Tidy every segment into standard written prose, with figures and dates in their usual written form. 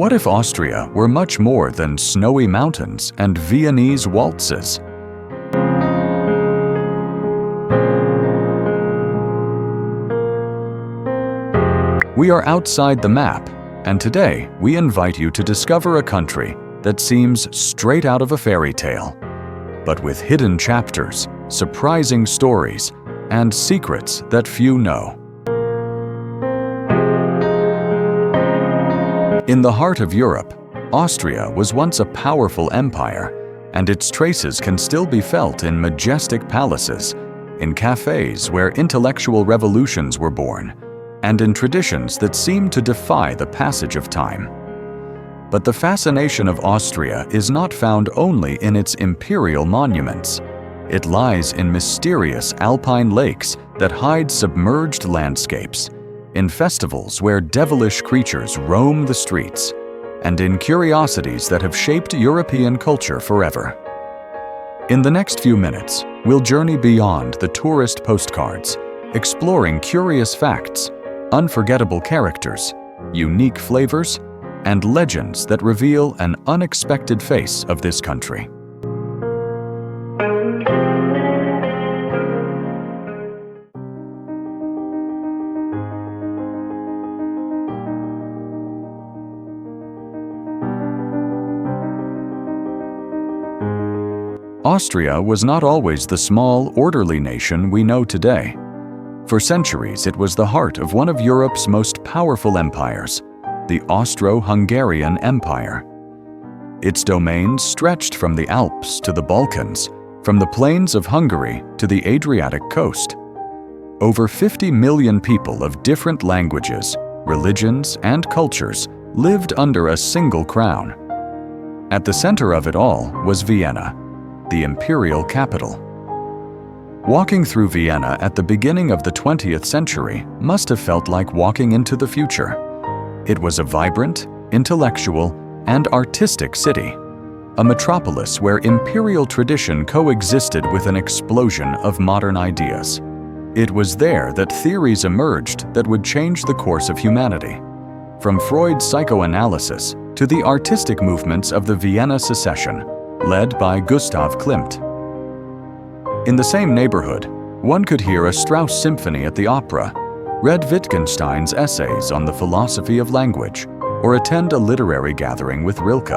What if Austria were much more than snowy mountains and Viennese waltzes? We are outside the map, and today we invite you to discover a country that seems straight out of a fairy tale, but with hidden chapters, surprising stories, and secrets that few know. In the heart of Europe, Austria was once a powerful empire, and its traces can still be felt in majestic palaces, in cafés where intellectual revolutions were born, and in traditions that seem to defy the passage of time. But the fascination of Austria is not found only in its imperial monuments. It lies in mysterious alpine lakes that hide submerged landscapes, in festivals where devilish creatures roam the streets, and in curiosities that have shaped European culture forever. In the next few minutes, we'll journey beyond the tourist postcards, exploring curious facts, unforgettable characters, unique flavors, and legends that reveal an unexpected face of this country. Austria was not always the small, orderly nation we know today. For centuries, it was the heart of one of Europe's most powerful empires, the Austro-Hungarian Empire. Its domains stretched from the Alps to the Balkans, from the plains of Hungary to the Adriatic coast. Over 50 million people of different languages, religions, and cultures lived under a single crown. At the center of it all was Vienna, the imperial capital. Walking through Vienna at the beginning of the 20th century must have felt like walking into the future. It was a vibrant, intellectual, and artistic city, a metropolis where imperial tradition coexisted with an explosion of modern ideas. It was there that theories emerged that would change the course of humanity, from Freud's psychoanalysis to the artistic movements of the Vienna Secession, led by Gustav Klimt. In the same neighborhood, one could hear a Strauss symphony at the opera, read Wittgenstein's essays on the philosophy of language, or attend a literary gathering with Rilke.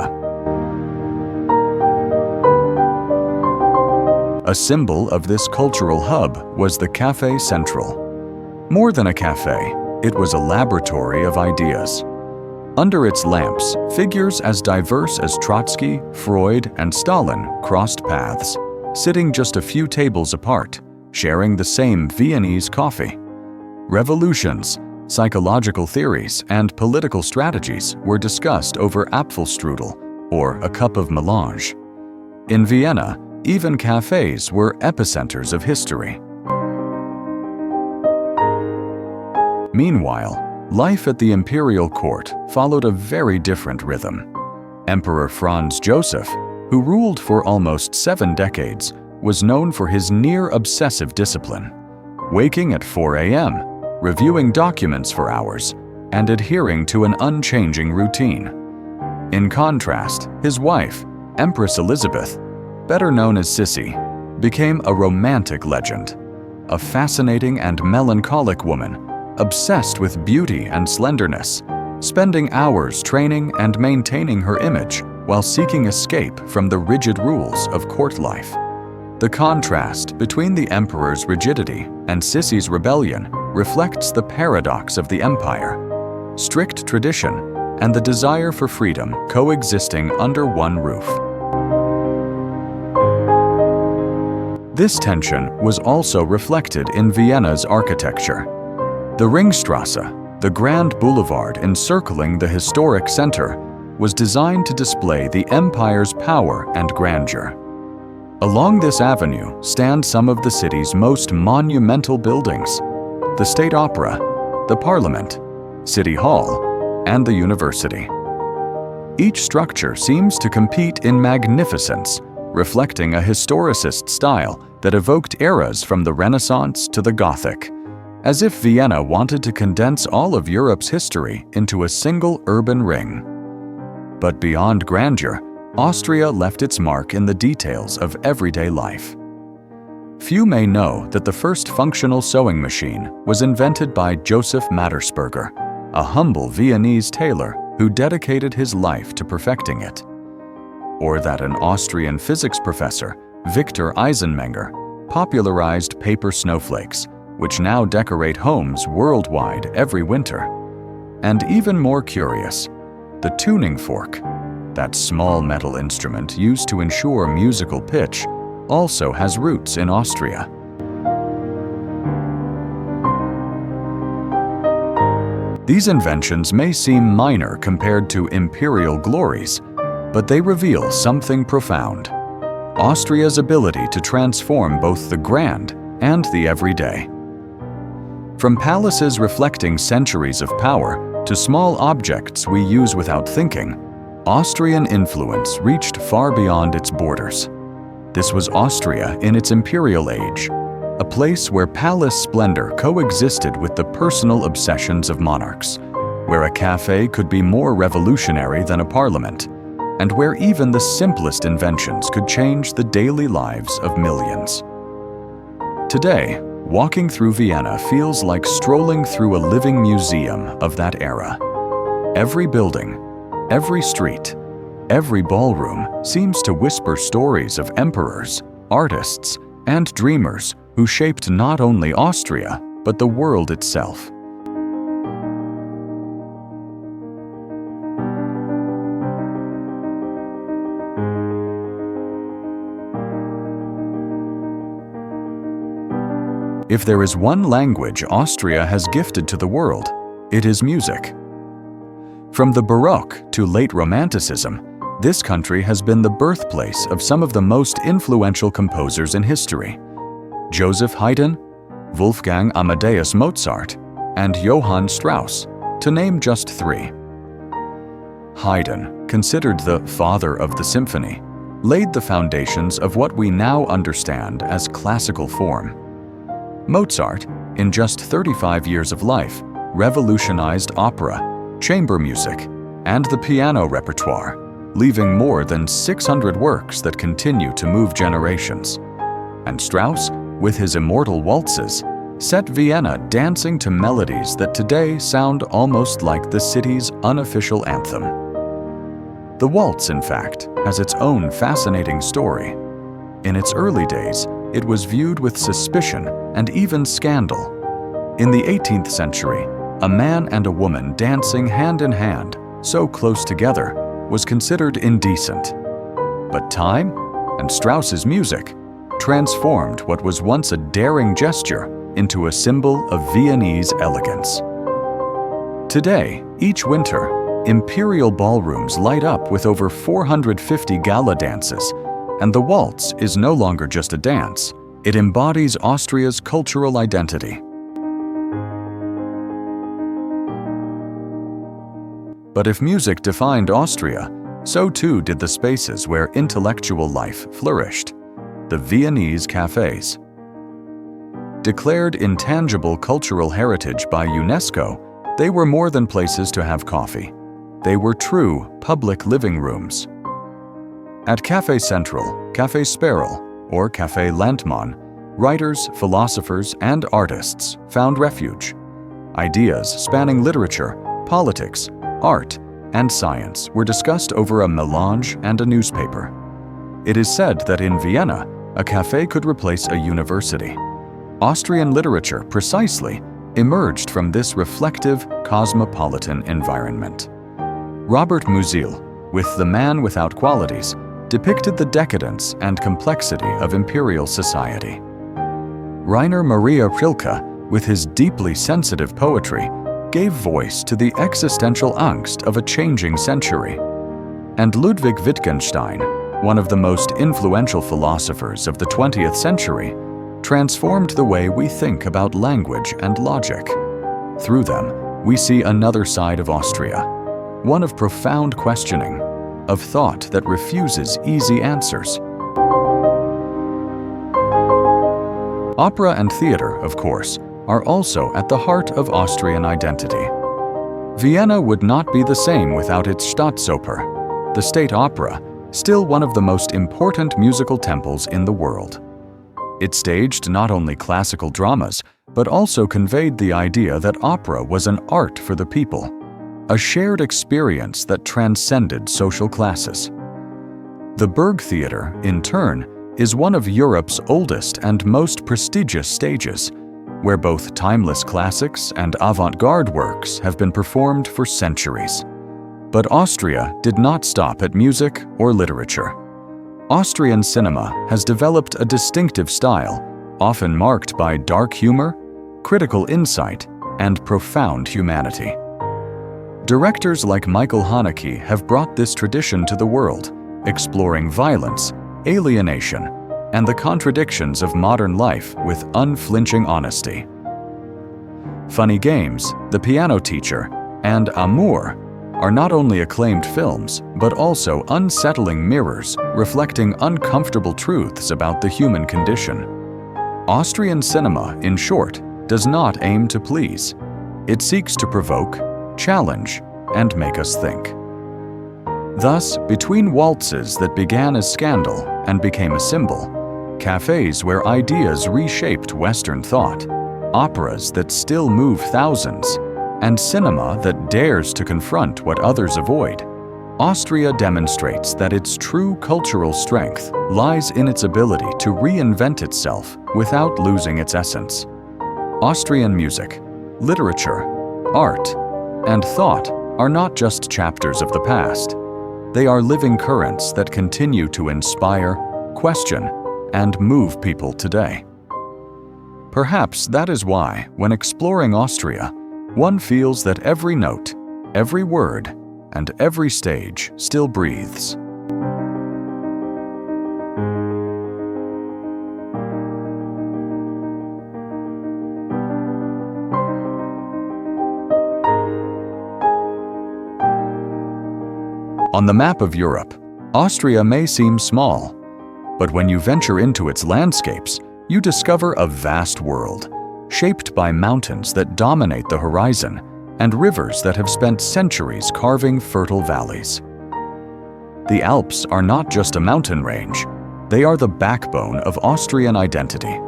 A symbol of this cultural hub was the Café Central. More than a café, it was a laboratory of ideas. Under its lamps, figures as diverse as Trotsky, Freud, and Stalin crossed paths, sitting just a few tables apart, sharing the same Viennese coffee. Revolutions, psychological theories, and political strategies were discussed over Apfelstrudel, or a cup of melange. In Vienna, even cafés were epicenters of history. Meanwhile, life at the imperial court followed a very different rhythm. Emperor Franz Joseph, who ruled for almost 7 decades, was known for his near-obsessive discipline, waking at 4 a.m., reviewing documents for hours, and adhering to an unchanging routine. In contrast, his wife, Empress Elisabeth, better known as Sissy, became a romantic legend, a fascinating and melancholic woman, obsessed with beauty and slenderness, spending hours training and maintaining her image while seeking escape from the rigid rules of court life. The contrast between the emperor's rigidity and Sissy's rebellion reflects the paradox of the empire, strict tradition and the desire for freedom coexisting under one roof. This tension was also reflected in Vienna's architecture. The Ringstrasse, the grand boulevard encircling the historic center, was designed to display the empire's power and grandeur. Along this avenue stand some of the city's most monumental buildings: the State Opera, the Parliament, City Hall, and the University. Each structure seems to compete in magnificence, reflecting a historicist style that evoked eras from the Renaissance to the Gothic, as if Vienna wanted to condense all of Europe's history into a single urban ring. But beyond grandeur, Austria left its mark in the details of everyday life. Few may know that the first functional sewing machine was invented by Joseph Mattersberger, a humble Viennese tailor who dedicated his life to perfecting it. Or that an Austrian physics professor, Victor Eisenmenger, popularized paper snowflakes, which now decorate homes worldwide every winter. And even more curious, the tuning fork, that small metal instrument used to ensure musical pitch, also has roots in Austria. These inventions may seem minor compared to imperial glories, but they reveal something profound: Austria's ability to transform both the grand and the everyday. From palaces reflecting centuries of power to small objects we use without thinking, Austrian influence reached far beyond its borders. This was Austria in its imperial age, a place where palace splendor coexisted with the personal obsessions of monarchs, where a café could be more revolutionary than a parliament, and where even the simplest inventions could change the daily lives of millions. Today, walking through Vienna feels like strolling through a living museum of that era. Every building, every street, every ballroom seems to whisper stories of emperors, artists, and dreamers who shaped not only Austria, but the world itself. If there is one language Austria has gifted to the world, it is music. From the Baroque to late Romanticism, this country has been the birthplace of some of the most influential composers in history: Joseph Haydn, Wolfgang Amadeus Mozart, and Johann Strauss, to name just three. Haydn, considered the father of the symphony, laid the foundations of what we now understand as classical form. Mozart, in just 35 years of life, revolutionized opera, chamber music, and the piano repertoire, leaving more than 600 works that continue to move generations. And Strauss, with his immortal waltzes, set Vienna dancing to melodies that today sound almost like the city's unofficial anthem. The waltz, in fact, has its own fascinating story. In its early days, it was viewed with suspicion and even scandal. In the 18th century, a man and a woman dancing hand in hand, so close together, was considered indecent. But time, and Strauss's music, transformed what was once a daring gesture into a symbol of Viennese elegance. Today, each winter, imperial ballrooms light up with over 450 gala dances, and the waltz is no longer just a dance, it embodies Austria's cultural identity. But if music defined Austria, so too did the spaces where intellectual life flourished, the Viennese cafés. Declared intangible cultural heritage by UNESCO, they were more than places to have coffee. They were true public living rooms. At Café Central, Café Sparrow, or Café Landmann, writers, philosophers, and artists found refuge. Ideas spanning literature, politics, art, and science were discussed over a melange and a newspaper. It is said that in Vienna, a café could replace a university. Austrian literature, precisely, emerged from this reflective, cosmopolitan environment. Robert Musil, with The Man Without Qualities, depicted the decadence and complexity of imperial society. Rainer Maria Rilke, with his deeply sensitive poetry, gave voice to the existential angst of a changing century. And Ludwig Wittgenstein, one of the most influential philosophers of the 20th century, transformed the way we think about language and logic. Through them, we see another side of Austria, one of profound questioning, of thought that refuses easy answers. Opera and theater, of course, are also at the heart of Austrian identity. Vienna would not be the same without its Staatsoper, the State Opera, still one of the most important musical temples in the world. It staged not only classical dramas, but also conveyed the idea that opera was an art for the people, a shared experience that transcended social classes. The Burgtheater, in turn, is one of Europe's oldest and most prestigious stages, where both timeless classics and avant-garde works have been performed for centuries. But Austria did not stop at music or literature. Austrian cinema has developed a distinctive style, often marked by dark humor, critical insight, and profound humanity. Directors like Michael Haneke have brought this tradition to the world, exploring violence, alienation, and the contradictions of modern life with unflinching honesty. Funny Games, The Piano Teacher, and Amour are not only acclaimed films, but also unsettling mirrors reflecting uncomfortable truths about the human condition. Austrian cinema, in short, does not aim to please. It seeks to provoke, challenge, and make us think. Thus, between waltzes that began as scandal and became a symbol, cafés where ideas reshaped Western thought, operas that still move thousands, and cinema that dares to confront what others avoid, Austria demonstrates that its true cultural strength lies in its ability to reinvent itself without losing its essence. Austrian music, literature, art, and thought are not just chapters of the past. They are living currents that continue to inspire, question, and move people today. Perhaps that is why, when exploring Austria, one feels that every note, every word, and every stage still breathes. On the map of Europe, Austria may seem small, but when you venture into its landscapes, you discover a vast world, shaped by mountains that dominate the horizon and rivers that have spent centuries carving fertile valleys. The Alps are not just a mountain range, they are the backbone of Austrian identity.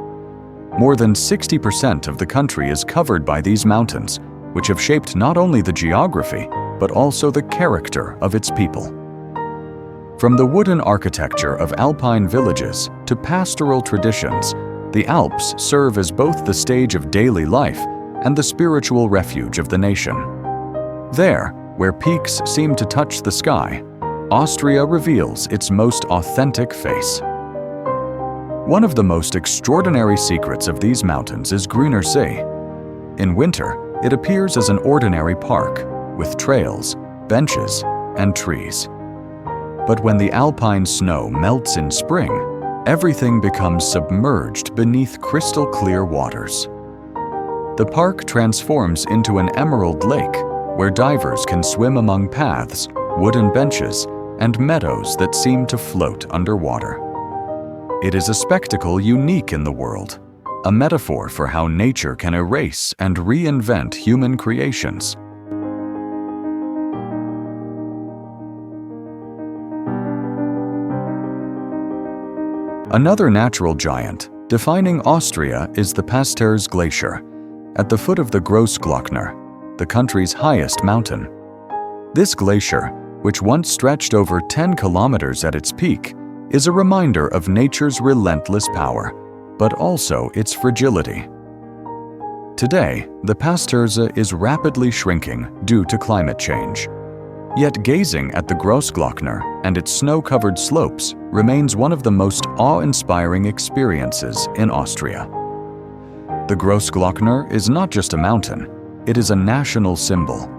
More than 60% of the country is covered by these mountains, which have shaped not only the geography, but also the character of its people. From the wooden architecture of Alpine villages to pastoral traditions, the Alps serve as both the stage of daily life and the spiritual refuge of the nation. There, where peaks seem to touch the sky, Austria reveals its most authentic face. One of the most extraordinary secrets of these mountains is Grüner See. In winter, it appears as an ordinary park, with trails, benches, and trees. But when the alpine snow melts in spring, everything becomes submerged beneath crystal-clear waters. The park transforms into an emerald lake where divers can swim among paths, wooden benches, and meadows that seem to float underwater. It is a spectacle unique in the world, a metaphor for how nature can erase and reinvent human creations. Another natural giant defining Austria is the Pasterze Glacier, at the foot of the Großglockner, the country's highest mountain. This glacier, which once stretched over 10 kilometers at its peak, is a reminder of nature's relentless power, but also its fragility. Today, the Pasterze is rapidly shrinking due to climate change. Yet gazing at the Großglockner and its snow-covered slopes remains one of the most awe-inspiring experiences in Austria. The Großglockner is not just a mountain, it is a national symbol,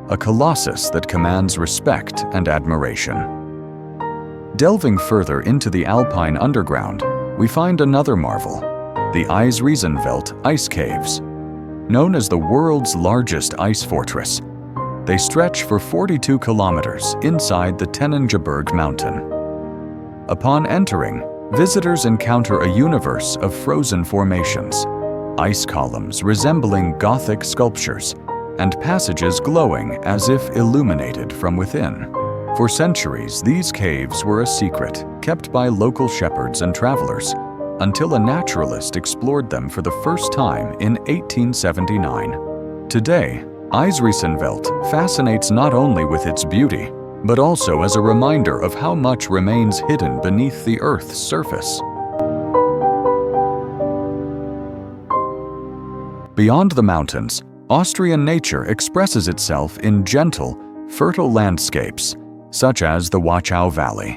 a colossus that commands respect and admiration. Delving further into the Alpine underground, we find another marvel, the Eisriesenwelt ice caves. Known as the world's largest ice fortress, they stretch for 42 kilometers inside the Teningeberg mountain. Upon entering, visitors encounter a universe of frozen formations, ice columns resembling Gothic sculptures, and passages glowing as if illuminated from within. For centuries, these caves were a secret kept by local shepherds and travelers, until a naturalist explored them for the first time in 1879. Today, Eisriesenwelt fascinates not only with its beauty, but also as a reminder of how much remains hidden beneath the Earth's surface. Beyond the mountains, Austrian nature expresses itself in gentle, fertile landscapes, such as the Wachau Valley.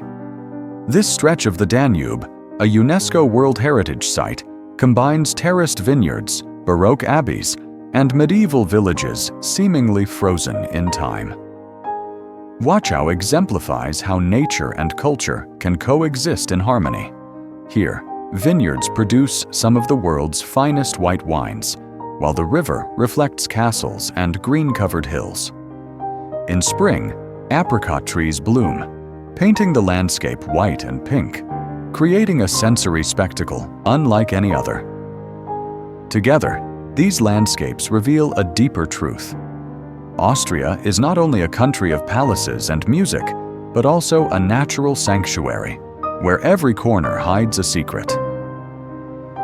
This stretch of the Danube, a UNESCO World Heritage Site, combines terraced vineyards, Baroque abbeys, and medieval villages seemingly frozen in time. Wachau exemplifies how nature and culture can coexist in harmony. Here, vineyards produce some of the world's finest white wines, while the river reflects castles and green-covered hills. In spring, apricot trees bloom, painting the landscape white and pink, creating a sensory spectacle unlike any other. Together, these landscapes reveal a deeper truth. Austria is not only a country of palaces and music, but also a natural sanctuary, where every corner hides a secret.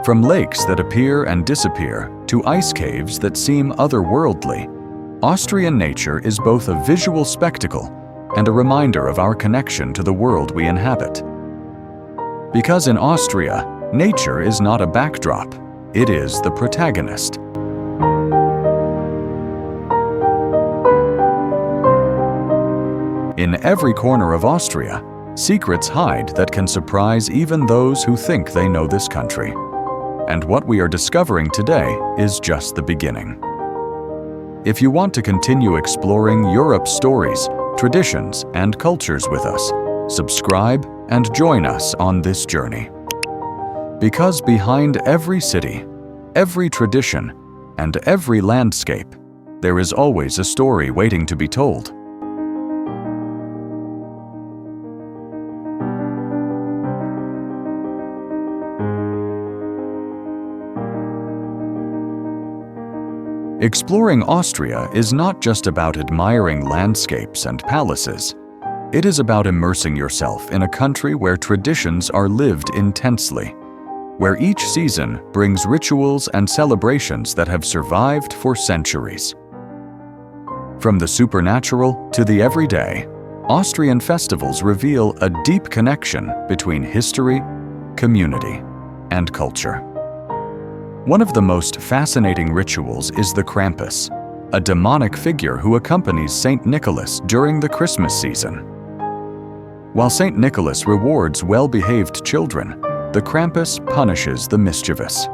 From lakes that appear and disappear to ice caves that seem otherworldly, Austrian nature is both a visual spectacle and a reminder of our connection to the world we inhabit. Because in Austria, nature is not a backdrop, it is the protagonist. In every corner of Austria, secrets hide that can surprise even those who think they know this country. And what we are discovering today is just the beginning. If you want to continue exploring Europe's stories, traditions, and cultures with us, subscribe and join us on this journey. Because behind every city, every tradition, and every landscape, there is always a story waiting to be told. Exploring Austria is not just about admiring landscapes and palaces. It is about immersing yourself in a country where traditions are lived intensely, where each season brings rituals and celebrations that have survived for centuries. From the supernatural to the everyday, Austrian festivals reveal a deep connection between history, community, and culture. One of the most fascinating rituals is the Krampus, a demonic figure who accompanies Saint Nicholas during the Christmas season. While Saint Nicholas rewards well-behaved children, the Krampus punishes the mischievous.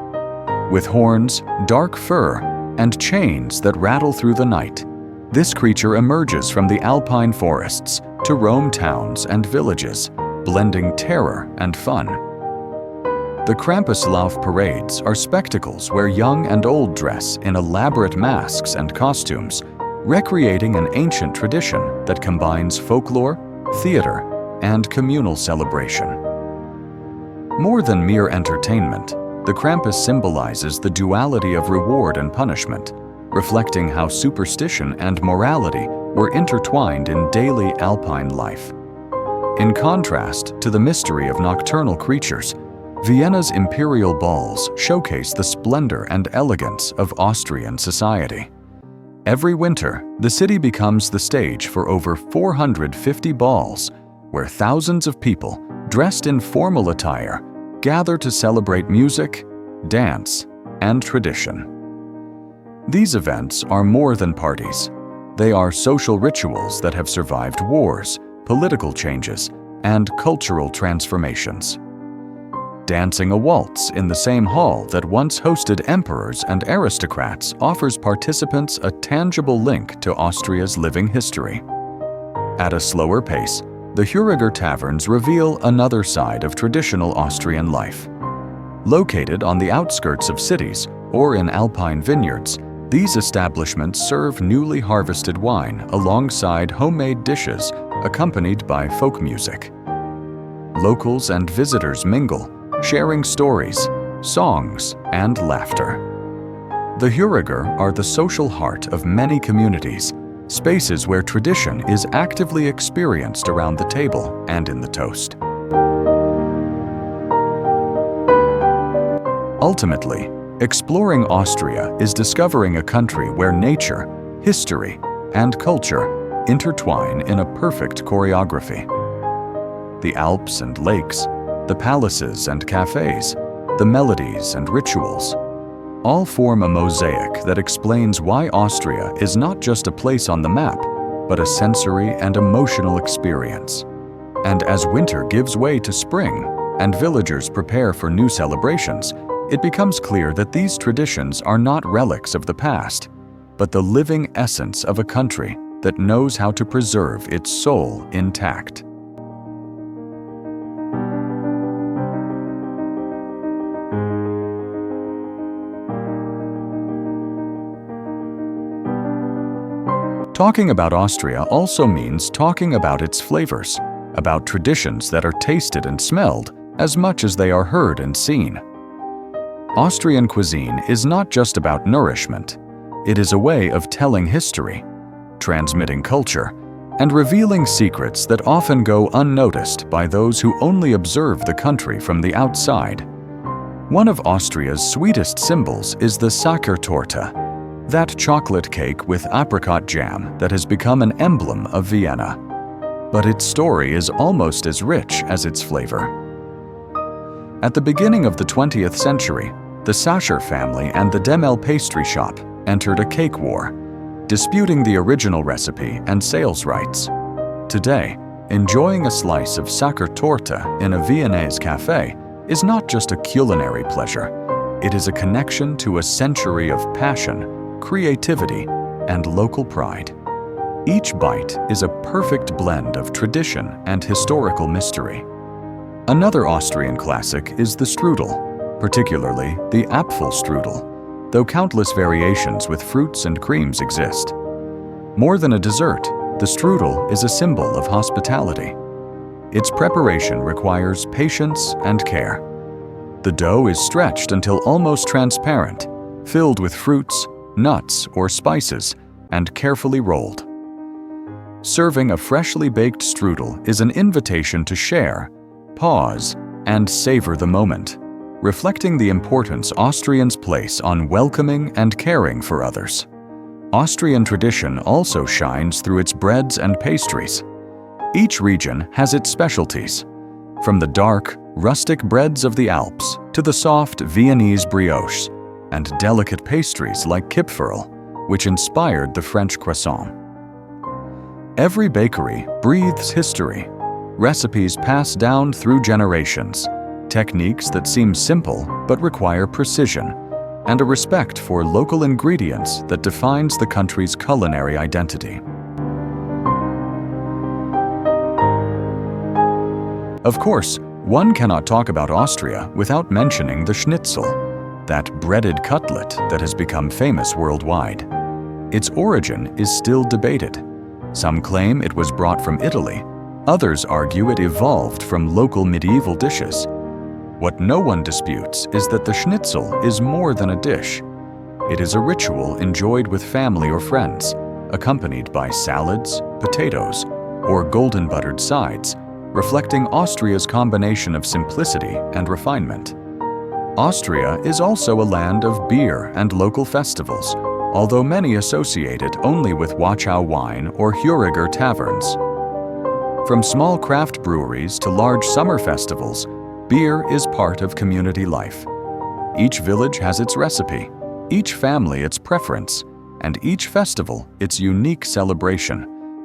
With horns, dark fur, and chains that rattle through the night, this creature emerges from the Alpine forests to roam towns and villages, blending terror and fun. The Krampuslauf parades are spectacles where young and old dress in elaborate masks and costumes, recreating an ancient tradition that combines folklore, theater, and communal celebration. More than mere entertainment, the Krampus symbolizes the duality of reward and punishment, reflecting how superstition and morality were intertwined in daily Alpine life. In contrast to the mystery of nocturnal creatures, Vienna's imperial balls showcase the splendor and elegance of Austrian society. Every winter, the city becomes the stage for over 450 balls, where thousands of people, dressed in formal attire, gather to celebrate music, dance, and tradition. These events are more than parties. They are social rituals that have survived wars, political changes, and cultural transformations. Dancing a waltz in the same hall that once hosted emperors and aristocrats offers participants a tangible link to Austria's living history. At a slower pace, the Hüriger taverns reveal another side of traditional Austrian life. Located on the outskirts of cities or in Alpine vineyards, these establishments serve newly harvested wine alongside homemade dishes accompanied by folk music. Locals and visitors mingle, sharing stories, songs, and laughter. The Hüriger are the social heart of many communities, spaces where tradition is actively experienced around the table and in the toast. Ultimately, exploring Austria is discovering a country where nature, history, and culture intertwine in a perfect choreography. The Alps and lakes, the palaces and cafés, the melodies and rituals, all form a mosaic that explains why Austria is not just a place on the map, but a sensory and emotional experience. And as winter gives way to spring and villagers prepare for new celebrations, it becomes clear that these traditions are not relics of the past, but the living essence of a country that knows how to preserve its soul intact. Talking about Austria also means talking about its flavors, about traditions that are tasted and smelled as much as they are heard and seen. Austrian cuisine is not just about nourishment. It is a way of telling history, transmitting culture, and revealing secrets that often go unnoticed by those who only observe the country from the outside. One of Austria's sweetest symbols is the Sachertorte, that chocolate cake with apricot jam that has become an emblem of Vienna. But its story is almost as rich as its flavor. At the beginning of the 20th century, the Sacher family and the Demel pastry shop entered a cake war, disputing the original recipe and sales rights. Today, enjoying a slice of Sachertorte in a Viennese cafe is not just a culinary pleasure. It is a connection to a century of passion, creativity, and local pride. Each bite is a perfect blend of tradition and historical mystery. Another Austrian classic is the Strudel, particularly the Apfelstrudel, though countless variations with fruits and creams exist. More than a dessert, the strudel is a symbol of hospitality. Its preparation requires patience and care. The dough is stretched until almost transparent, filled with fruits, nuts, or spices, and carefully rolled. Serving a freshly baked strudel is an invitation to share, pause, and savor the moment, reflecting the importance Austrians place on welcoming and caring for others. Austrian tradition also shines through its breads and pastries. Each region has its specialties, from the dark, rustic breads of the Alps to the soft Viennese brioches and delicate pastries like Kipferl, which inspired the French croissant. Every bakery breathes history, recipes passed down through generations, techniques that seem simple but require precision, and a respect for local ingredients that defines the country's culinary identity. Of course, one cannot talk about Austria without mentioning the Schnitzel, that breaded cutlet that has become famous worldwide. Its origin is still debated. Some claim it was brought from Italy. Others argue it evolved from local medieval dishes. What no one disputes is that the Schnitzel is more than a dish. It is a ritual enjoyed with family or friends, accompanied by salads, potatoes, or golden buttered sides, reflecting Austria's combination of simplicity and refinement. Austria is also a land of beer and local festivals, although many associate it only with Wachau wine or Huriger taverns. From small craft breweries to large summer festivals, beer is part of community life. Each village has its recipe, each family its preference, and each festival its unique celebration,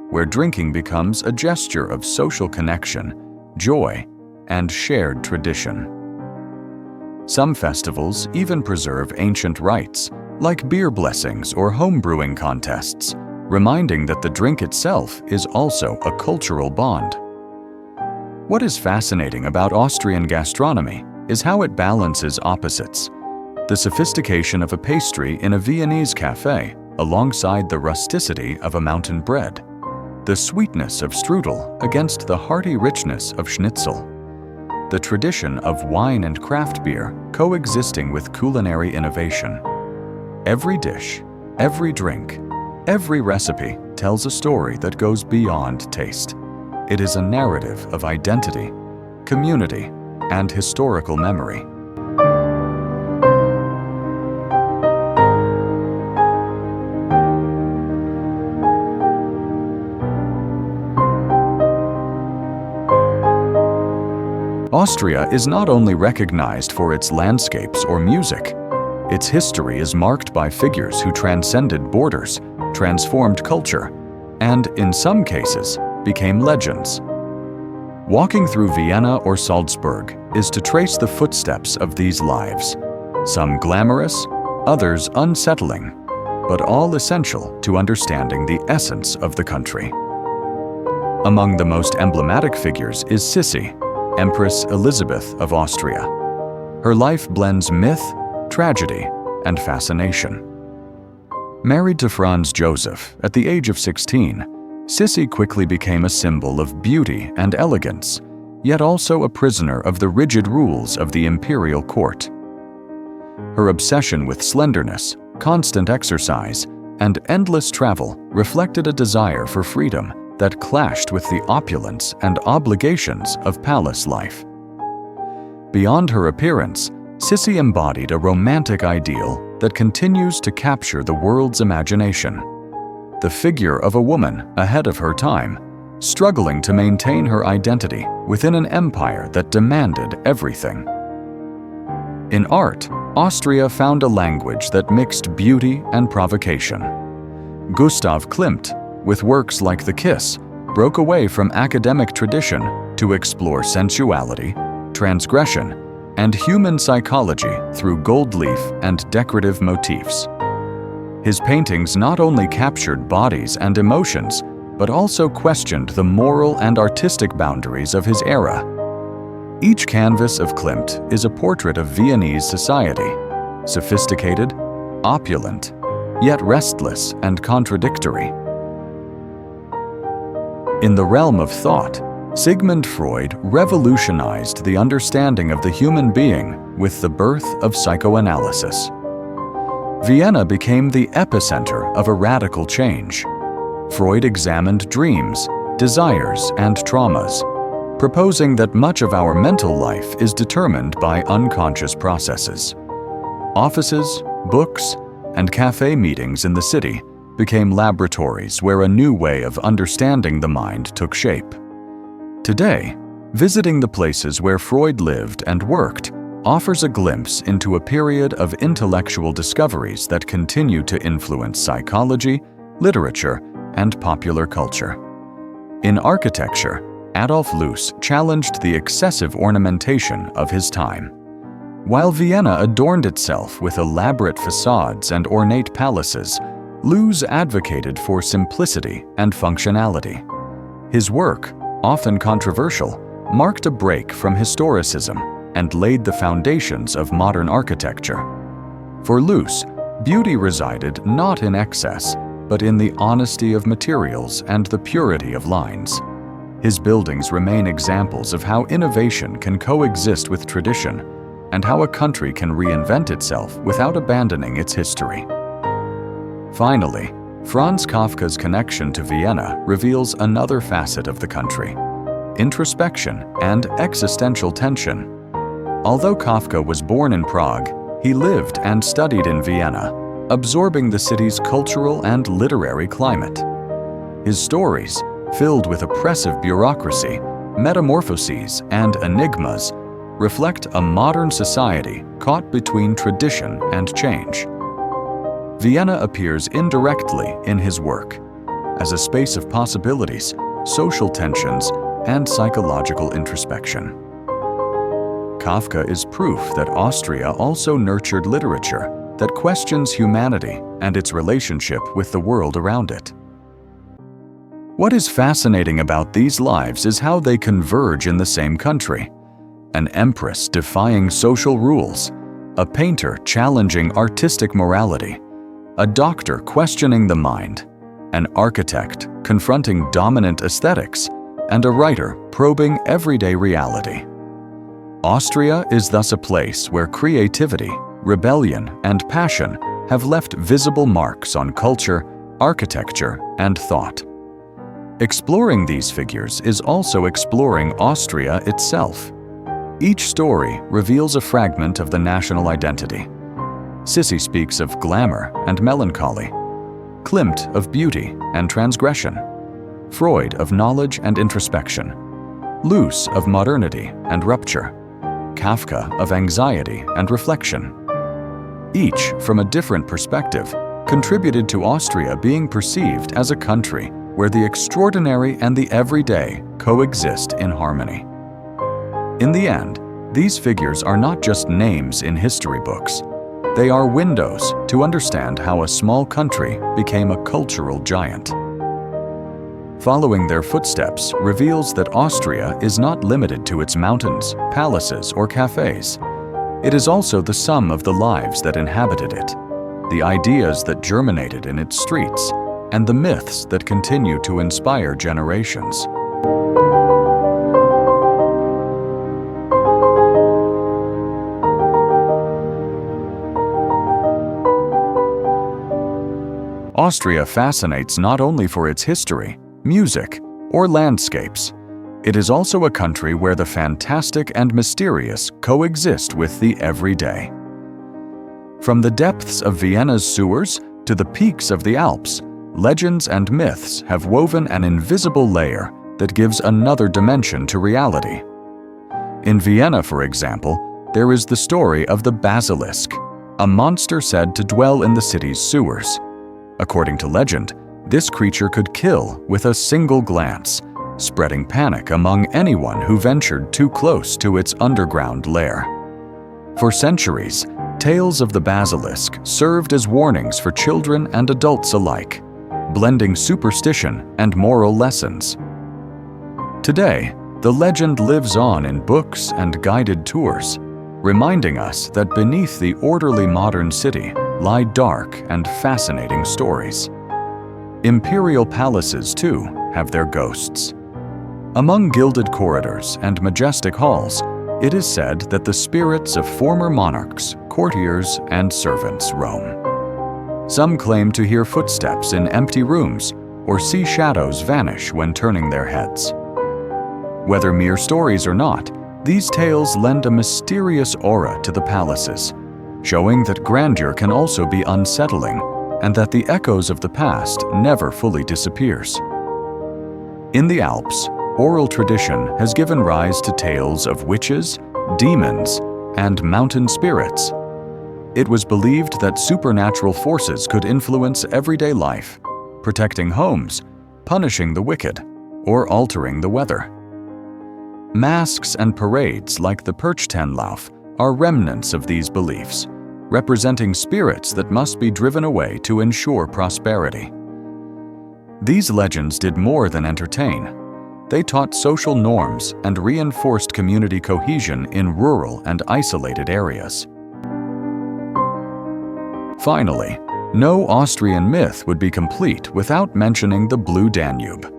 where drinking becomes a gesture of social connection, joy, and shared tradition. Some festivals even preserve ancient rites, like beer blessings or home brewing contests, reminding that the drink itself is also a cultural bond. What is fascinating about Austrian gastronomy is how it balances opposites: the sophistication of a pastry in a Viennese cafe alongside the rusticity of a mountain bread, the sweetness of strudel against the hearty richness of schnitzel, the tradition of wine and craft beer coexisting with culinary innovation. Every dish, every drink, every recipe tells a story that goes beyond taste. It is a narrative of identity, community, and historical memory. Austria is not only recognized for its landscapes or music. Its history is marked by figures who transcended borders, transformed culture, and, in some cases, became legends. Walking through Vienna or Salzburg is to trace the footsteps of these lives, some glamorous, others unsettling, but all essential to understanding the essence of the country. Among the most emblematic figures is Sissi, Empress Elisabeth of Austria. Her life blends myth, tragedy, and fascination. Married to Franz Joseph at the age of 16, Sissi quickly became a symbol of beauty and elegance, yet also a prisoner of the rigid rules of the imperial court. Her obsession with slenderness, constant exercise, and endless travel reflected a desire for freedom that clashed with the opulence and obligations of palace life. Beyond her appearance, Sissi embodied a romantic ideal that continues to capture the world's imagination. The figure of a woman ahead of her time, struggling to maintain her identity within an empire that demanded everything. In art, Austria found a language that mixed beauty and provocation. Gustav Klimt, with works like The Kiss, broke away from academic tradition to explore sensuality, transgression, and human psychology through gold leaf and decorative motifs. His paintings not only captured bodies and emotions, but also questioned the moral and artistic boundaries of his era. Each canvas of Klimt is a portrait of Viennese society, sophisticated, opulent, yet restless and contradictory. In the realm of thought, Sigmund Freud revolutionized the understanding of the human being with the birth of psychoanalysis. Vienna became the epicenter of a radical change. Freud examined dreams, desires, and traumas, proposing that much of our mental life is determined by unconscious processes. Offices, books, and café meetings in the city became laboratories where a new way of understanding the mind took shape. Today, visiting the places where Freud lived and worked offers a glimpse into a period of intellectual discoveries that continue to influence psychology, literature, and popular culture. In architecture, Adolf Loos challenged the excessive ornamentation of his time. While Vienna adorned itself with elaborate facades and ornate palaces, Loos advocated for simplicity and functionality. His work, often controversial, marked a break from historicism and laid the foundations of modern architecture. For Loos, beauty resided not in excess, but in the honesty of materials and the purity of lines. His buildings remain examples of how innovation can coexist with tradition and how a country can reinvent itself without abandoning its history. Finally, Franz Kafka's connection to Vienna reveals another facet of the country: introspection and existential tension. Although Kafka was born in Prague, he lived and studied in Vienna, absorbing the city's cultural and literary climate. His stories, filled with oppressive bureaucracy, metamorphoses, and enigmas, reflect a modern society caught between tradition and change. Vienna appears indirectly in his work, as a space of possibilities, social tensions, and psychological introspection. Kafka is proof that Austria also nurtured literature that questions humanity and its relationship with the world around it. What is fascinating about these lives is how they converge in the same country. An empress defying social rules, a painter challenging artistic morality, a doctor questioning the mind, an architect confronting dominant aesthetics, and a writer probing everyday reality. Austria is thus a place where creativity, rebellion, and passion have left visible marks on culture, architecture, and thought. Exploring these figures is also exploring Austria itself. Each story reveals a fragment of the national identity. Sissi speaks of glamour and melancholy, Klimt of beauty and transgression, Freud of knowledge and introspection, Loos of modernity and rupture, Kafka of anxiety and reflection. Each, from a different perspective, contributed to Austria being perceived as a country where the extraordinary and the everyday coexist in harmony. In the end, these figures are not just names in history books. They are windows to understand how a small country became a cultural giant. Following their footsteps reveals that Austria is not limited to its mountains, palaces, or cafés. It is also the sum of the lives that inhabited it, the ideas that germinated in its streets, and the myths that continue to inspire generations. Austria fascinates not only for its history, music, or landscapes. It is also a country where the fantastic and mysterious coexist with the everyday. From the depths of Vienna's sewers to the peaks of the Alps, legends and myths have woven an invisible layer that gives another dimension to reality. In Vienna, for example, there is the story of the basilisk, a monster said to dwell in the city's sewers. According to legend, this creature could kill with a single glance, spreading panic among anyone who ventured too close to its underground lair. For centuries, tales of the basilisk served as warnings for children and adults alike, blending superstition and moral lessons. Today, the legend lives on in books and guided tours, reminding us that beneath the orderly modern city lie dark and fascinating stories. Imperial palaces, too, have their ghosts. Among gilded corridors and majestic halls, it is said that the spirits of former monarchs, courtiers, and servants roam. Some claim to hear footsteps in empty rooms or see shadows vanish when turning their heads. Whether mere stories or not, these tales lend a mysterious aura to the palaces, showing that grandeur can also be unsettling and that the echoes of the past never fully disappears. In the Alps, oral tradition has given rise to tales of witches, demons, and mountain spirits. It was believed that supernatural forces could influence everyday life, protecting homes, punishing the wicked, or altering the weather. Masks and parades like the Perchtenlauf are remnants of these beliefs, representing spirits that must be driven away to ensure prosperity. These legends did more than entertain. They taught social norms and reinforced community cohesion in rural and isolated areas. Finally, no Austrian myth would be complete without mentioning the Blue Danube.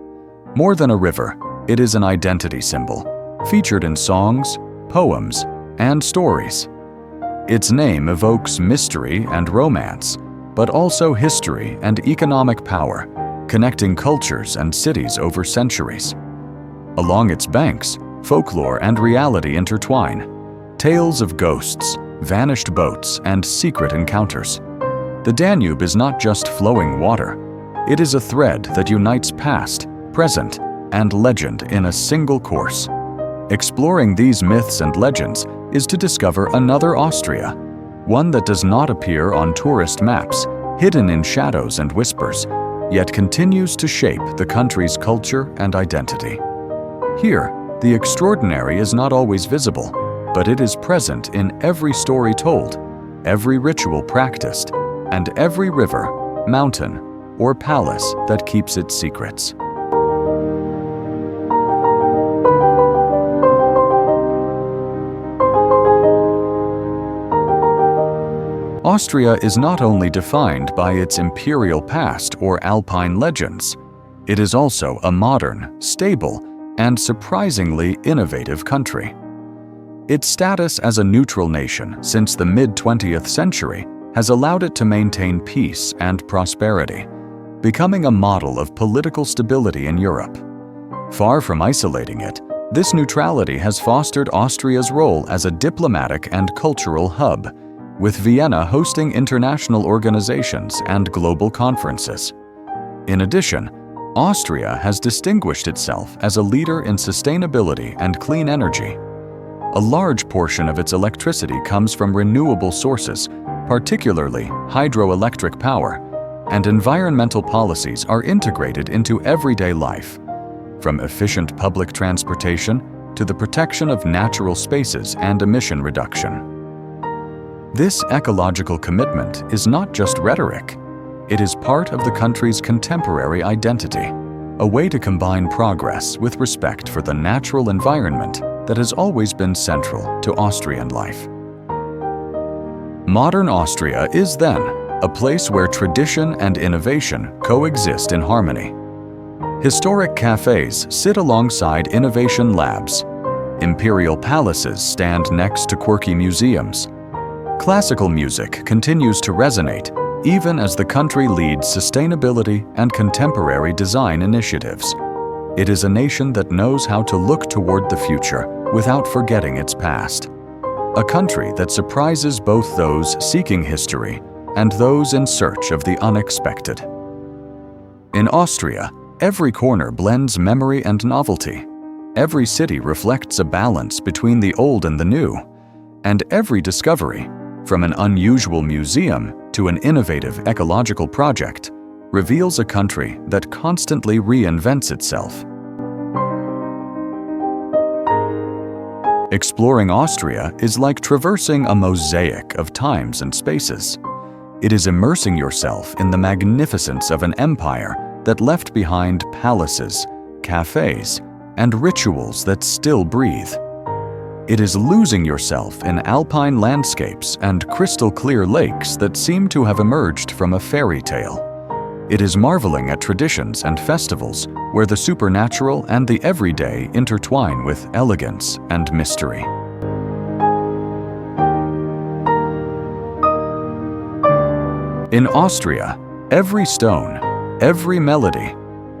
More than a river, it is an identity symbol, featured in songs, poems, and stories. Its name evokes mystery and romance, but also history and economic power, connecting cultures and cities over centuries. Along its banks, folklore and reality intertwine. Tales of ghosts, vanished boats, and secret encounters. The Danube is not just flowing water. It is a thread that unites past, present, and legend in a single course. Exploring these myths and legends is to discover another Austria, one that does not appear on tourist maps, hidden in shadows and whispers, yet continues to shape the country's culture and identity. Here, the extraordinary is not always visible, but it is present in every story told, every ritual practiced, and every river, mountain, or palace that keeps its secrets. Austria is not only defined by its imperial past or Alpine legends, it is also a modern, stable, and surprisingly innovative country. Its status as a neutral nation since the mid-20th century has allowed it to maintain peace and prosperity, becoming a model of political stability in Europe. Far from isolating it, this neutrality has fostered Austria's role as a diplomatic and cultural hub, with Vienna hosting international organizations and global conferences. In addition, Austria has distinguished itself as a leader in sustainability and clean energy. A large portion of its electricity comes from renewable sources, particularly hydroelectric power, and environmental policies are integrated into everyday life, from efficient public transportation to the protection of natural spaces and emission reduction. This ecological commitment is not just rhetoric. It is part of the country's contemporary identity, a way to combine progress with respect for the natural environment that has always been central to Austrian life. Modern Austria is, then, a place where tradition and innovation coexist in harmony. Historic cafés sit alongside innovation labs. Imperial palaces stand next to quirky museums. Classical music continues to resonate even as the country leads sustainability and contemporary design initiatives. It is a nation that knows how to look toward the future without forgetting its past. A country that surprises both those seeking history and those in search of the unexpected. In Austria, every corner blends memory and novelty. Every city reflects a balance between the old and the new. And every discovery, from an unusual museum to an innovative ecological project, reveals a country that constantly reinvents itself. Exploring Austria is like traversing a mosaic of times and spaces. It is immersing yourself in the magnificence of an empire that left behind palaces, cafés, and rituals that still breathe. It is losing yourself in alpine landscapes and crystal-clear lakes that seem to have emerged from a fairy tale. It is marveling at traditions and festivals where the supernatural and the everyday intertwine with elegance and mystery. In Austria, every stone, every melody,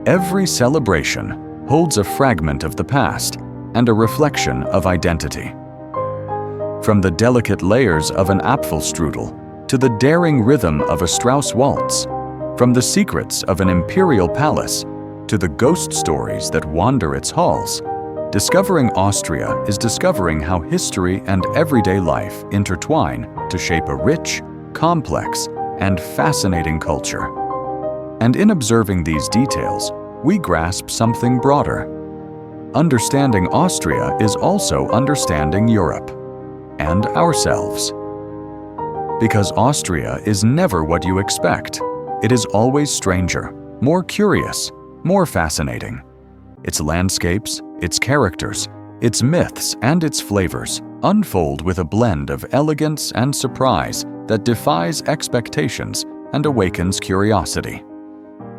every celebration holds a fragment of the past and a reflection of identity. From the delicate layers of an Apfelstrudel to the daring rhythm of a Strauss waltz, from the secrets of an imperial palace to the ghost stories that wander its halls, discovering Austria is discovering how history and everyday life intertwine to shape a rich, complex, and fascinating culture. And in observing these details, we grasp something broader. Understanding Austria is also understanding Europe and ourselves. Because Austria is never what you expect. It is always stranger, more curious, more fascinating. Its landscapes, its characters, its myths, and its flavors unfold with a blend of elegance and surprise that defies expectations and awakens curiosity.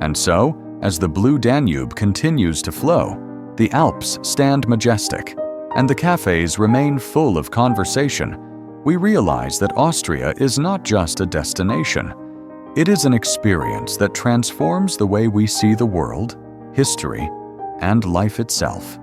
And so, as the blue Danube continues to flow, the Alps stand majestic, and the cafés remain full of conversation, we realize that Austria is not just a destination. It is an experience that transforms the way we see the world, history, and life itself.